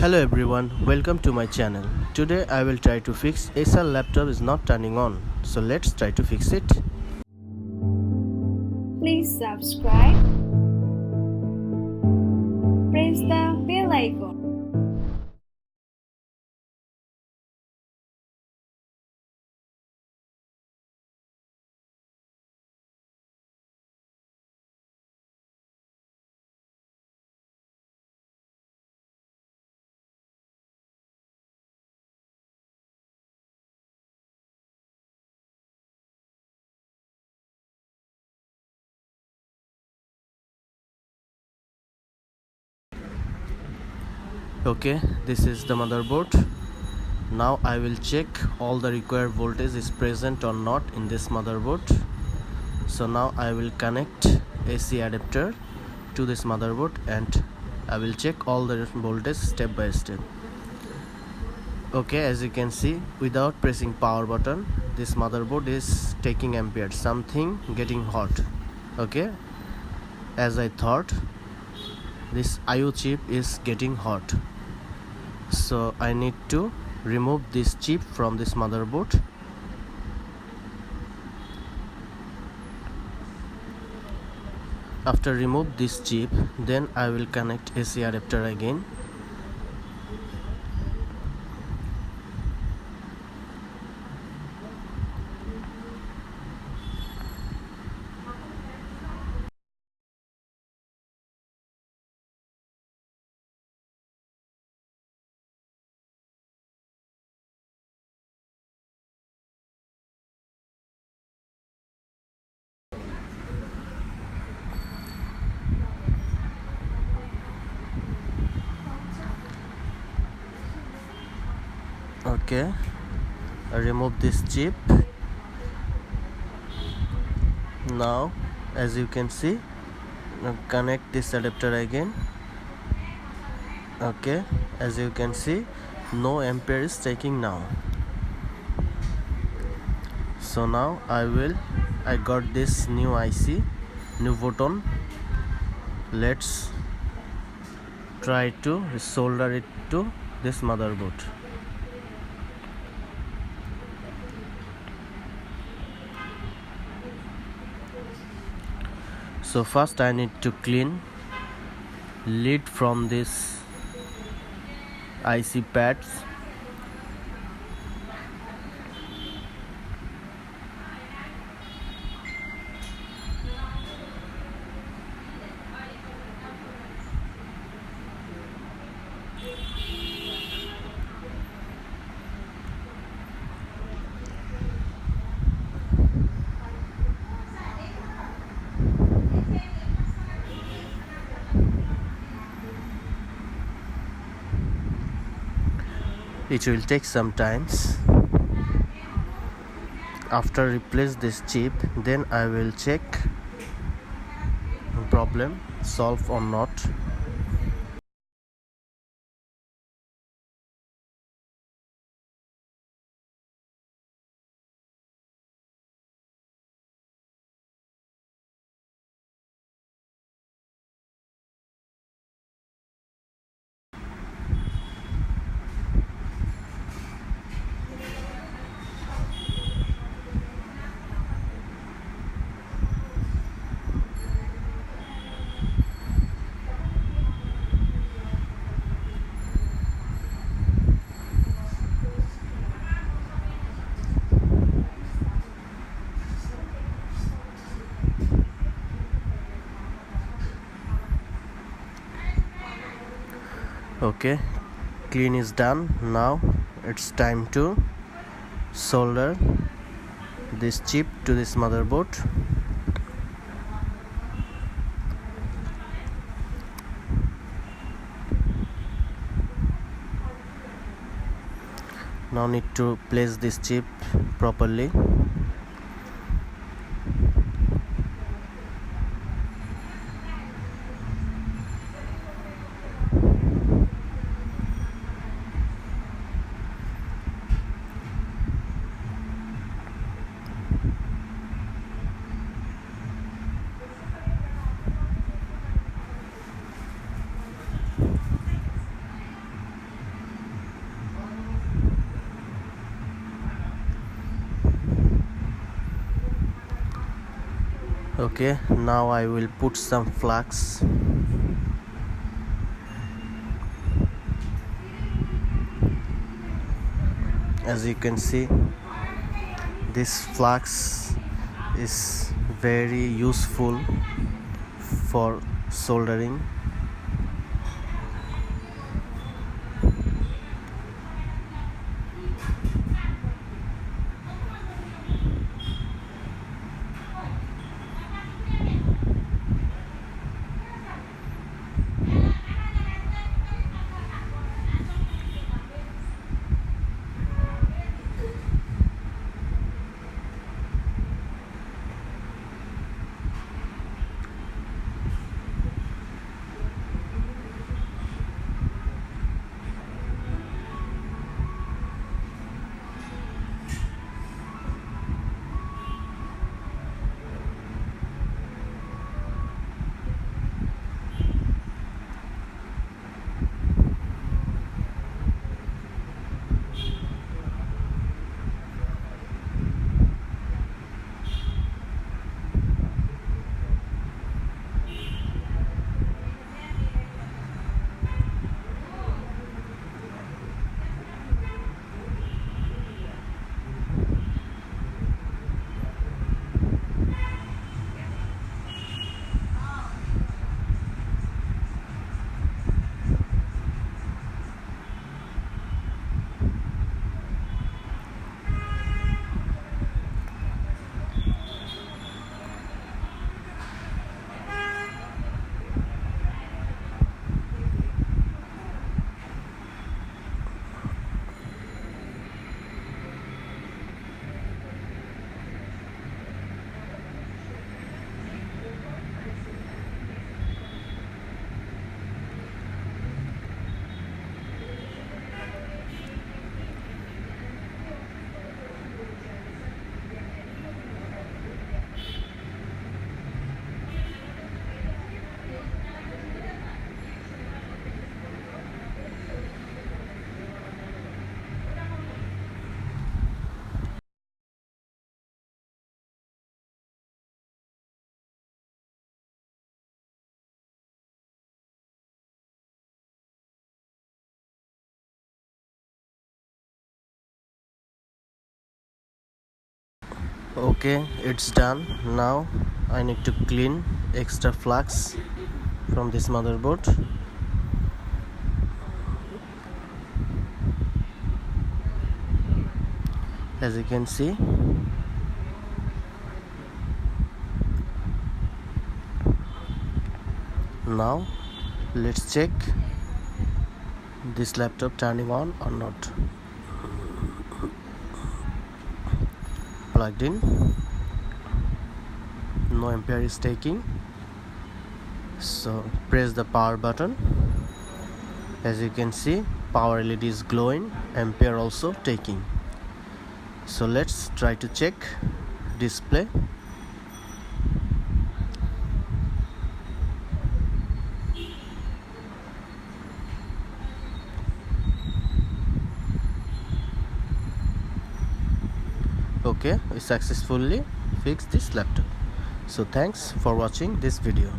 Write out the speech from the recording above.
Hello everyone, welcome to my channel. Today I will try to fix Acer laptop is not turning on. So let's try to fix it. Please subscribe. Press the bell icon. Okay, this is the motherboard. Now I will check all the required voltage is present or not in this motherboard. So now I will connect AC adapter to this motherboard and I will check all the voltage step by step. Okay, as you can see, without pressing power button, this motherboard is taking amperes, something getting hot. Okay, as I thought, this IO chip is getting hot, so I need to remove this chip from this motherboard. After remove this chip, then I will connect AC adapter again. Okay, I remove this chip. Now as you can see, now connect this adapter again. Okay, as you can see, no ampere is taking now. So now I got this new IC, new button. Let's try to solder it to this motherboard. So first I need to clean lid from this IC pads. It will take some times. After replace this chip, then I will check problem solved or not. Okay, clean is done. Now it's time to solder this chip to this motherboard. Now need to place this chip properly. Okay, now I will put some flux. As you can see, this flux is very useful for soldering. Okay, it's done. Now I need to clean extra flux from this motherboard. As you can see, now let's check this laptop turning on or not. Plugged in, no ampere is taking, so press the power button. As you can see, power LED is glowing, ampere also taking. So let's try to check display. Okay, we successfully fixed this laptop. So thanks for watching this video.